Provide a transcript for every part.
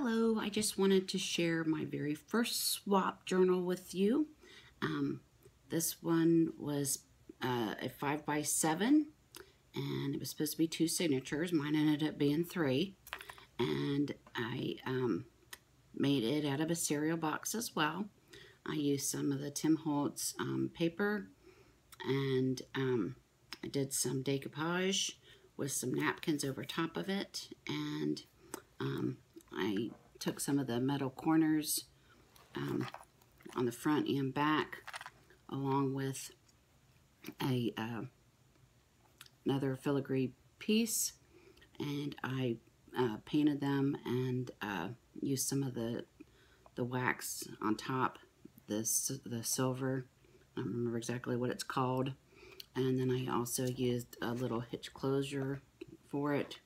Hello, I just wanted to share my very first swap journal with you. This one was a 5x7 and it was supposed to be 2 signatures. Mine ended up being 3, and I made it out of a cereal box as well. I used some of the Tim Holtz paper, and I did some decoupage with some napkins over top of it, and I took some of the metal corners on the front and back, along with another filigree piece, and I painted them and used some of the wax on top, the silver. I don't remember exactly what it's called. And then I also used a little hitch closure for it.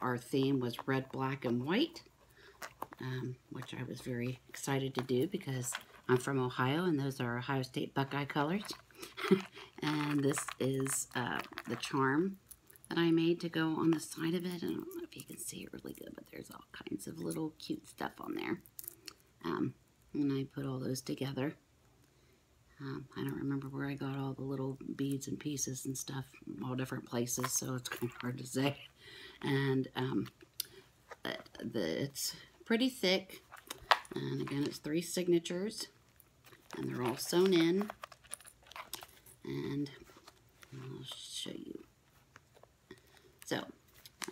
Our theme was red, black, and white, which I was very excited to do because I'm from Ohio and those are Ohio State Buckeye colors. And this is the charm that I made to go on the side of it. I don't know if you can see it really good, but there's all kinds of little cute stuff on there. And I put all those together. I don't remember where I got all the little beads and pieces and stuff, all different places, so it's kind of hard to say. And it's pretty thick, and again, it's 3 signatures, and they're all sewn in. And I'll show you. So,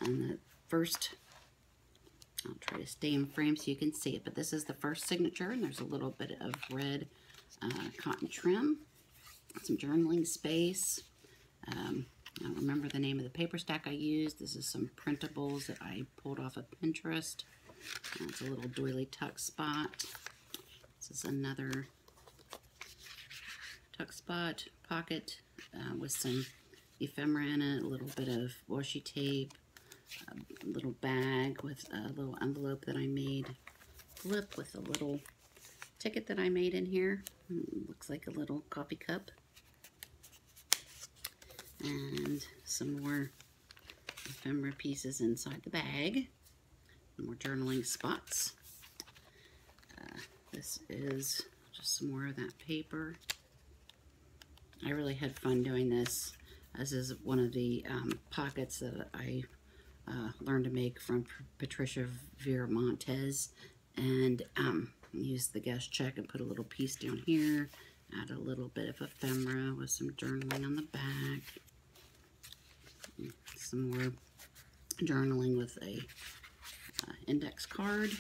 on the first, I'll try to stay in frame so you can see it, but this is the first signature, and there's a little bit of red cotton trim, some journaling space. I don't remember the name of the paper stack I used. This is some printables that I pulled off of Pinterest. It's a little doily tuck spot. This is another tuck spot pocket with some ephemera in it, a little bit of washi tape, a little bag with a little envelope that I made, flip with a little ticket that I made in here. Looks like a little coffee cup. And some more ephemera pieces inside the bag. More journaling spots. This is just some more of that paper. I really had fun doing this. This is one of the pockets that I learned to make from Patricia Viramontes, and used the guest check and put a little piece down here. Add a little bit of ephemera with some journaling on the back. Some more journaling with a index card.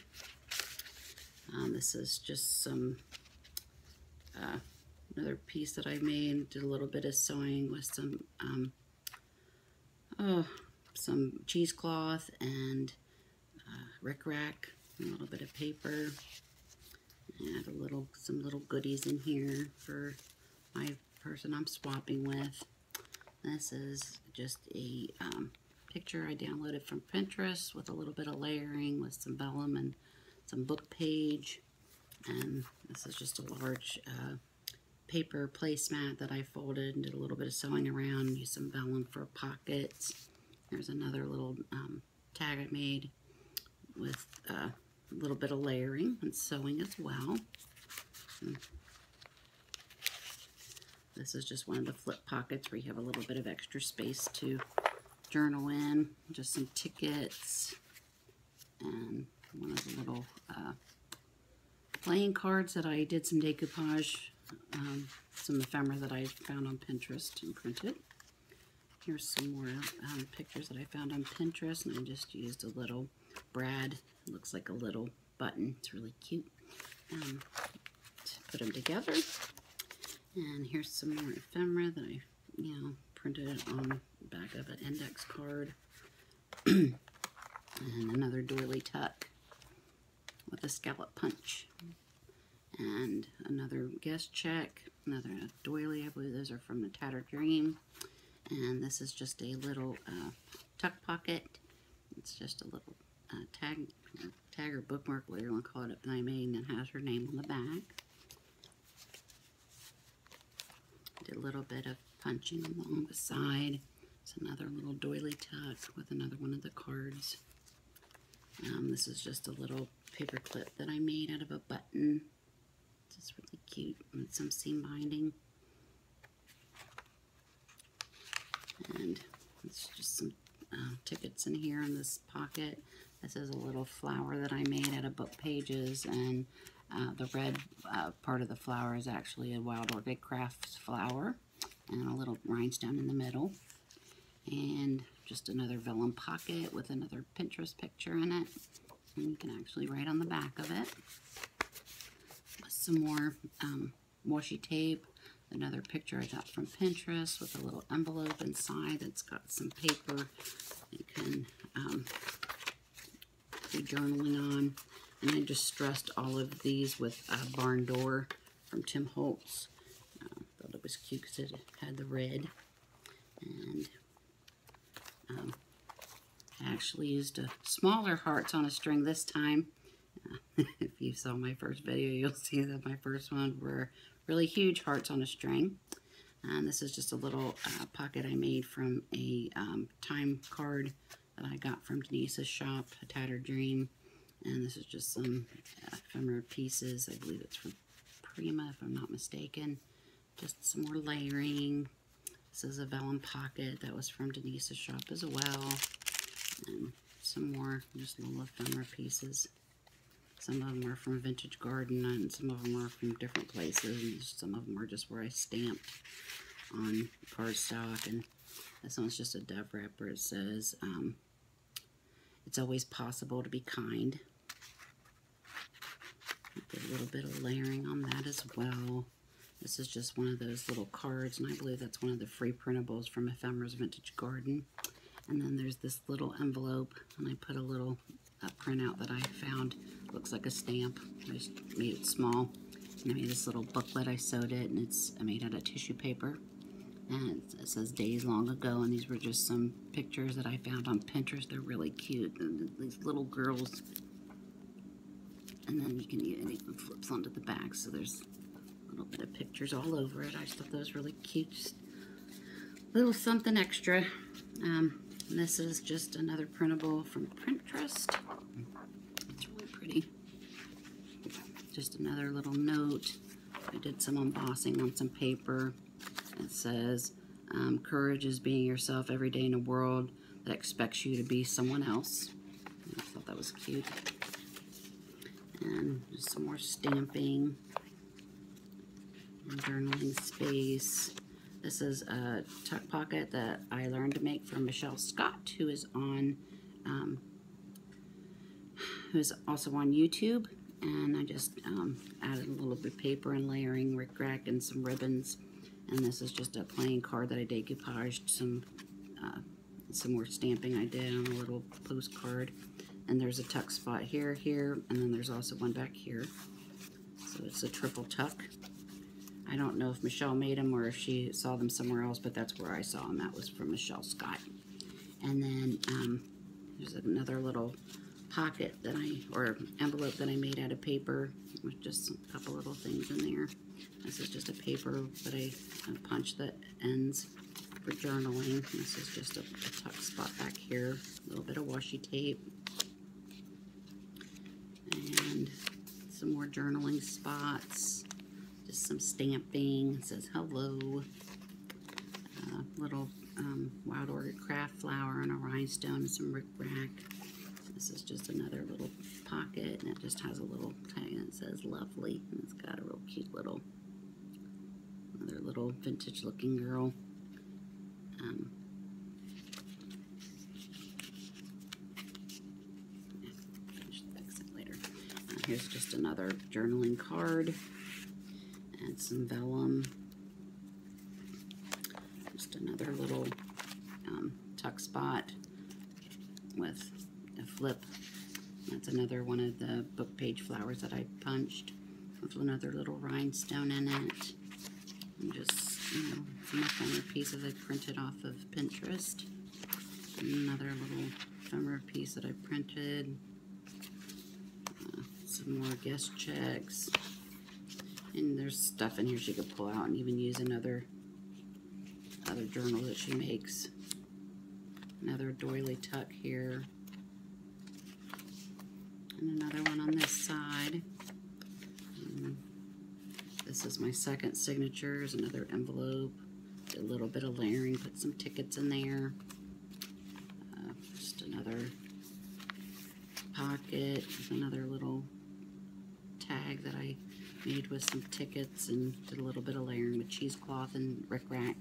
This is just some another piece that I made. Did a little bit of sewing with some cheesecloth and rickrack, a little bit of paper. Add some little goodies in here for my person I'm swapping with. This is just a picture I downloaded from Pinterest with a little bit of layering with some vellum and some book page. And this is just a large paper placemat that I folded and did a little bit of sewing around. Used some vellum for pockets. There's another little tag I made with a little bit of layering and sewing as well. This is just one of the flip pockets where you have a little bit of extra space to journal in. Just some tickets and one of the little playing cards that I did some decoupage, some ephemera that I found on Pinterest and printed. Here's some more pictures that I found on Pinterest, and I just used a little brad. It looks like a little button. It's really cute. To put them together. And here's some more ephemera that I, printed on the back of an index card. And another doily tuck with a scallop punch. And another guest check, another doily. I believe those are from the Tattered Dream. And this is just a little tuck pocket. It's just a little tag or bookmark, whatever you want to call it, that I made, and it has her name on the back. Did a little bit of punching along the side. It's another little doily tuck with another one of the cards. This is just a little paper clip that I made out of a button. It's just really cute with some seam binding. And it's just some tickets in here in this pocket. This is a little flower that I made out of book pages, and the red part of the flower is actually a wild orchid crafts flower, and a little rhinestone in the middle. And just another vellum pocket with another Pinterest picture in it. And you can actually write on the back of it. Some more washi tape. Another picture I got from Pinterest with a little envelope inside that's got some paper you can do journaling on. And I just stressed all of these with Barn Door from Tim Holtz. Thought it was cute because it had the red. And I actually used smaller hearts on a string this time. If you saw my first video, you'll see that my first one were really huge hearts on a string. And this is just a little pocket I made from a time card that I got from Denise's shop, A Tattered Dream. And this is just some ephemera pieces. I believe it's from Prima, if I'm not mistaken. Just some more layering. This is a vellum pocket that was from Denise's shop as well. And some more just little ephemera pieces. Some of them are from Vintage Garden, and some of them are from different places. And some of them are just where I stamped on cardstock. And this one's just a dove wrapper. It says, it's always possible to be kind. Get a little bit of layering on that as well. This is just one of those little cards, and I believe that's one of the free printables from Ephemera's Vintage Garden. And then there's this little envelope, and I put a little printout that I found. Looks like a stamp. I just made it small. And I made this little booklet. I sewed it, and it's made out of tissue paper. And it says Days Long Ago, and these were just some pictures that I found on Pinterest. They're really cute. And these little girls. And then it even flips onto the back, so there's a little bit of pictures all over it. I just thought that was really cute. Just a little something extra. This is just another printable from Pinterest. It's really pretty. Just another little note. I did some embossing on some paper. It says, courage is being yourself every day in a world that expects you to be someone else. I thought that was cute. And just some more stamping. And journaling space. This is a tuck pocket that I learned to make from Michelle Scott, who is on, who's also on YouTube. And I just added a little bit of paper and layering, rickrack, and some ribbons. And this is just a plain card that I decoupaged. Some more stamping I did on a little postcard. And there's a tuck spot here, and then there's also one back here. So it's a triple tuck. I don't know if Michelle made them or if she saw them somewhere else, but that's where I saw them. That was from Michelle Scott. And then there's another little pocket that or envelope that I made out of paper with just a couple little things in there. This is just a paper that I punched the ends for journaling. This is just a tuck spot back here. A little bit of washi tape. And some more journaling spots. Just some stamping. It says hello. Little wild orchid craft flower and a rhinestone and some rickrack. This is just another little pocket, and it just has a little tag that says lovely. And it's got a real cute little, another little vintage looking girl. Fix it later. Here's just another journaling card. And some vellum. Just another little tuck spot with a flip. That's another one of the book page flowers that I punched with another little rhinestone in it. And just, some ephemera pieces I printed off of Pinterest. And another little ephemera piece that I printed. Some more guest checks. And there's stuff in here she could pull out and even use another journal that she makes. Another doily tuck here. And another one on this side. This is my second signature. There's another envelope. Did a little bit of layering, put some tickets in there. Just another pocket with another little tag that I made with some tickets, and did a little bit of layering with cheesecloth and rickrack.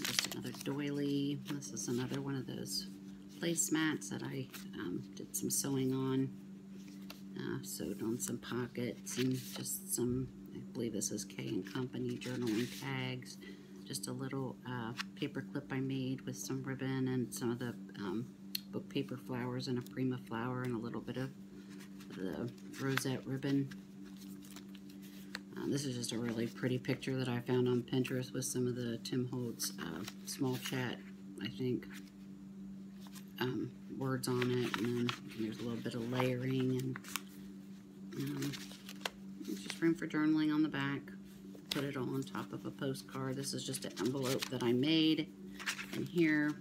Just another doily. This is another one of those placemats that I did some sewing on. Sewed on some pockets and just some, I believe this is K & Company journaling tags. Just a little paper clip I made with some ribbon and some of the book paper flowers and a Prima flower and a little bit of the rosette ribbon. This is just a really pretty picture that I found on Pinterest with some of the Tim Holtz small chat, I think, words on it, and then there's a little bit of layering, and there's just room for journaling on the back. Put it all on top of a postcard. This is just an envelope that I made in here,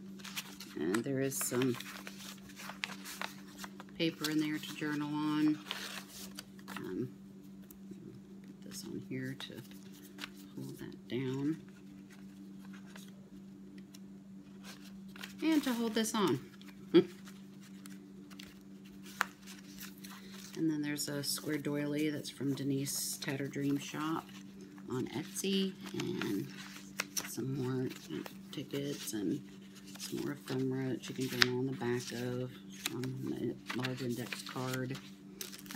and there is some paper in there to journal on. Put this on here to hold that down, and to hold this on. And then there's a square doily that's from Denise Tatter Dream Shop on Etsy, and some more tickets and some more ephemera that you can journal on the back of, a large index card.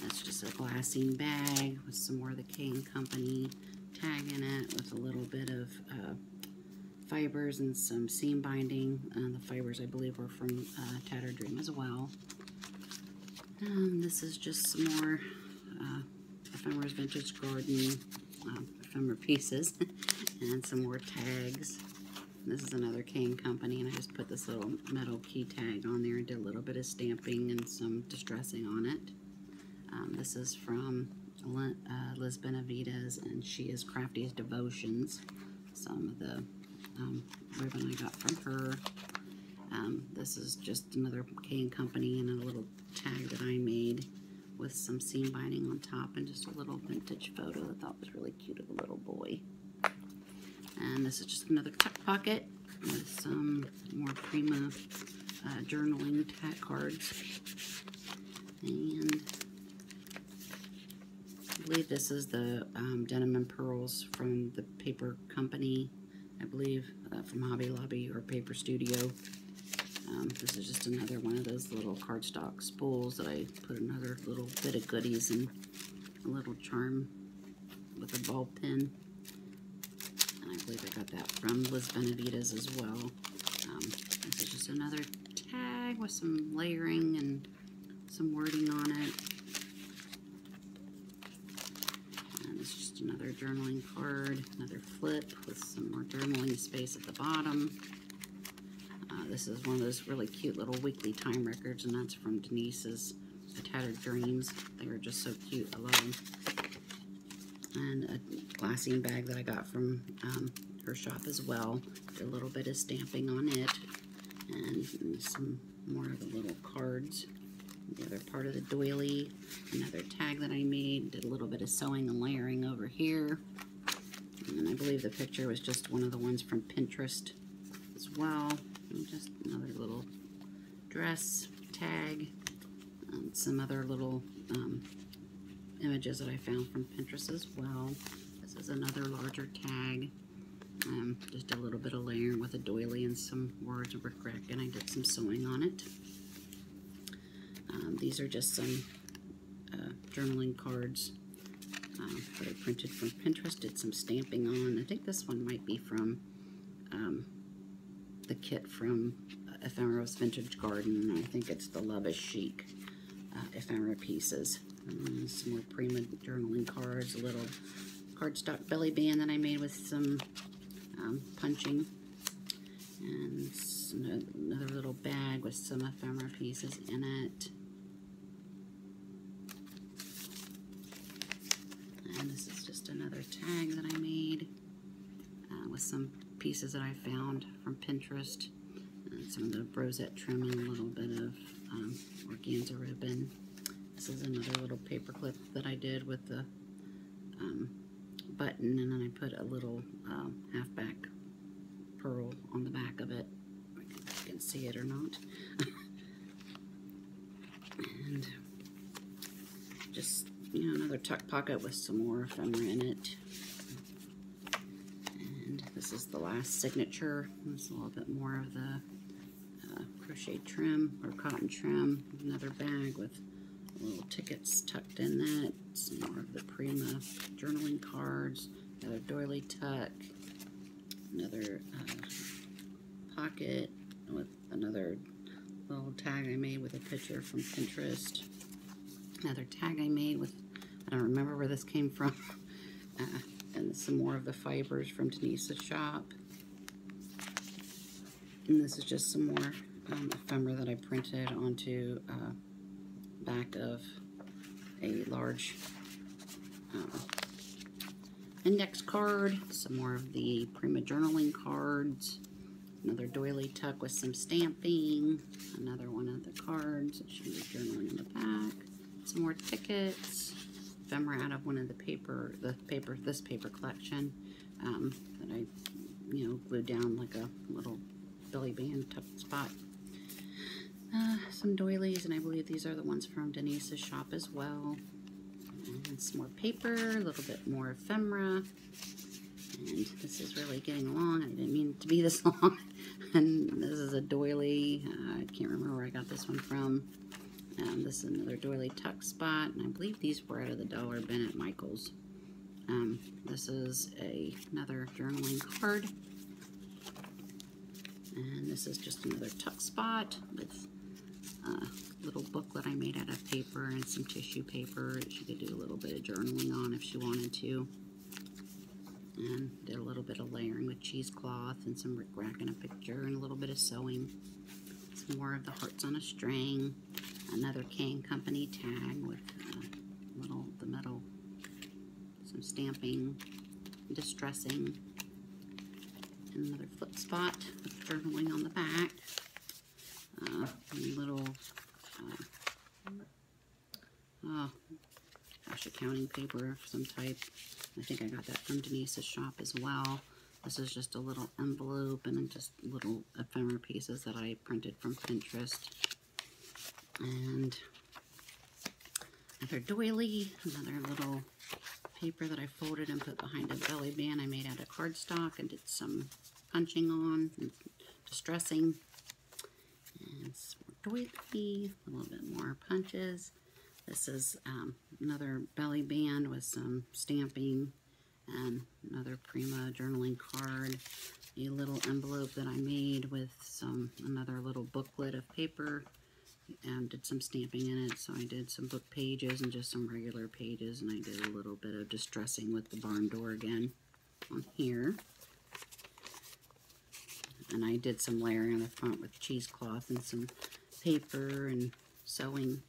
That's just a glassine bag with some more of the K & Company tag in it, with a little bit of fibers and some seam binding. The fibers, I believe, were from Tatter Dream as well. This is just some more Ephemera's Vintage Garden ephemera pieces and some more tags. This is another K & Company, and I just put this little metal key tag on there and did a little bit of stamping and some distressing on it. This is from Liz Benavides, and she is Crafty as Devotions. Some of the ribbon I got from her. This is just another K & Company and a little tag that I made with some seam binding on top, and just a little vintage photo that I thought was really cute of a little boy. And this is just another tuck pocket with some more Prima journaling tag cards. And I believe this is the Denim and Pearls from the Paper Company, I believe, from Hobby Lobby or Paper Studio. This is just another one of those little cardstock spools that I put another little bit of goodies and a little charm with a ball pin. And I believe I got that from Liz Benavides as well. This is just another tag with some layering and some wording on it. And it's just another journaling card, another flip with some more journaling space at the bottom. This is one of those really cute little weekly time records, and that's from Denise's Tattered Dreams. They were just so cute. I love them. And a glassine bag that I got from her shop as well. Did a little bit of stamping on it, and some more of the little cards. The other part of the doily, another tag that I made. Did a little bit of sewing and layering over here. And I believe the picture was just one of the ones from Pinterest as well. And just another little dress tag, and some other little images that I found from Pinterest as well. This is another larger tag. Just a little bit of layering with a doily and some words of rickrack, and I did some sewing on it. These are just some journaling cards that I printed from Pinterest, did some stamping on. I think this one might be from the kit from Ephemera's Vintage Garden. I think it's the Love is Chic ephemera pieces. Some more Prima journaling cards, a little cardstock belly band that I made with some punching, and another little bag with some ephemera pieces in it. And this is just another tag that I made with some pieces that I found from Pinterest, and some of the rosette trim and a little bit of organza ribbon. This is another little paper clip that I did with the button, and then I put a little half-back pearl on the back of it. I don't know if you can see it or not. And just, you know, another tuck pocket with some more ephemera in it. And this is the last signature. There's a little bit more of the crochet trim or cotton trim. Another bag with little tickets tucked in that. Some more of the Prima journaling cards. Another doily tuck. Another pocket with another little tag I made with a picture from Pinterest. Another tag I made with, I don't remember where this came from. And some more of the fibers from Denise's shop. And this is just some more ephemera that I printed onto back of a large index card. Some more of the Prima journaling cards. Another doily tuck with some stamping. Another one of the cards. It should be journaling in the back. Some more tickets. Ephemera out of one of the this paper collection that I, you know, glued down like a little belly band tuck spot. Some doilies, and I believe these are the ones from Denise's shop as well. And some more paper, a little bit more ephemera. And this is really getting along. I didn't mean it to be this long. And this is a doily. I can't remember where I got this one from. This is another doily tuck spot, and I believe these were out of the dollar bin at Michael's. This is another journaling card. And this is just another tuck spot with a little booklet I made out of paper and some tissue paper that she could do a little bit of journaling on if she wanted to. And did a little bit of layering with cheesecloth and some rickrack and a picture and a little bit of sewing. Some more of the hearts on a string. Another Kane Company tag with the metal, some stamping, distressing. And another flip spot with journaling on the back. Little, accounting paper of some type. I think I got that from Denise's shop as well. This is just a little envelope and then just little ephemera pieces that I printed from Pinterest. And another doily, another little paper that I folded and put behind a belly band I made out of cardstock and did some punching on and distressing. And some more doily, a little bit more punches. This is another belly band with some stamping and another Prima journaling card. A little envelope that I made with another little booklet of paper and did some stamping in it. So I did some book pages and just some regular pages, and I did a little bit of distressing with the barn door again on here. And I did some layering on the front with cheesecloth and some paper and sewing.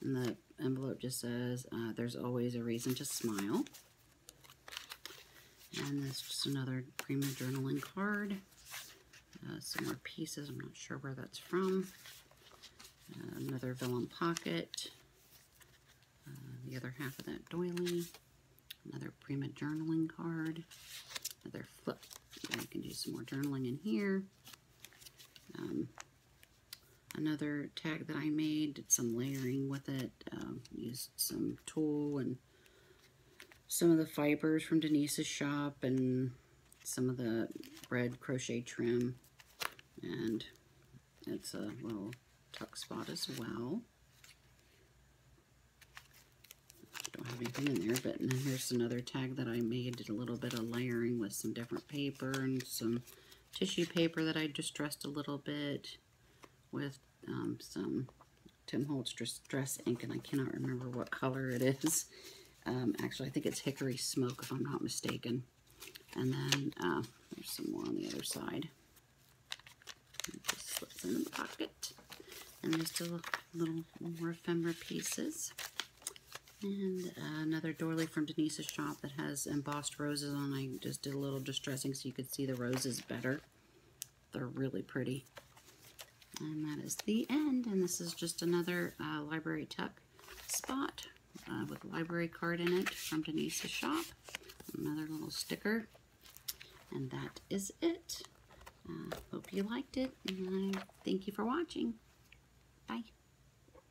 And the envelope just says, there's always a reason to smile. And that's just another Prima journaling card. Some more pieces, I'm not sure where that's from. Another vellum pocket. The other half of that doily. Another Prima journaling card. Another flip. I can do some more journaling in here. Another tag that I made, did some layering with it. Used some tulle and some of the fibers from Denise's shop and some of the red crochet trim. And it's a little tuck spot as well. Don't have anything in there, but and then here's another tag that I made. Did a little bit of layering with some different paper and some tissue paper that I distressed a little bit with some Tim Holtz Distress ink, and I cannot remember what color it is. Actually, I think it's Hickory Smoke, if I'm not mistaken. And then there's some more on the other side. It just slips in the pocket. And there's still a little more ephemera pieces. And another doily from Denise's shop that has embossed roses on. I just did a little distressing so you could see the roses better. They're really pretty. And that is the end. And this is just another library tuck spot with a library card in it from Denise's shop. Another little sticker. And that is it. Hope you liked it. And thank you for watching. Bye.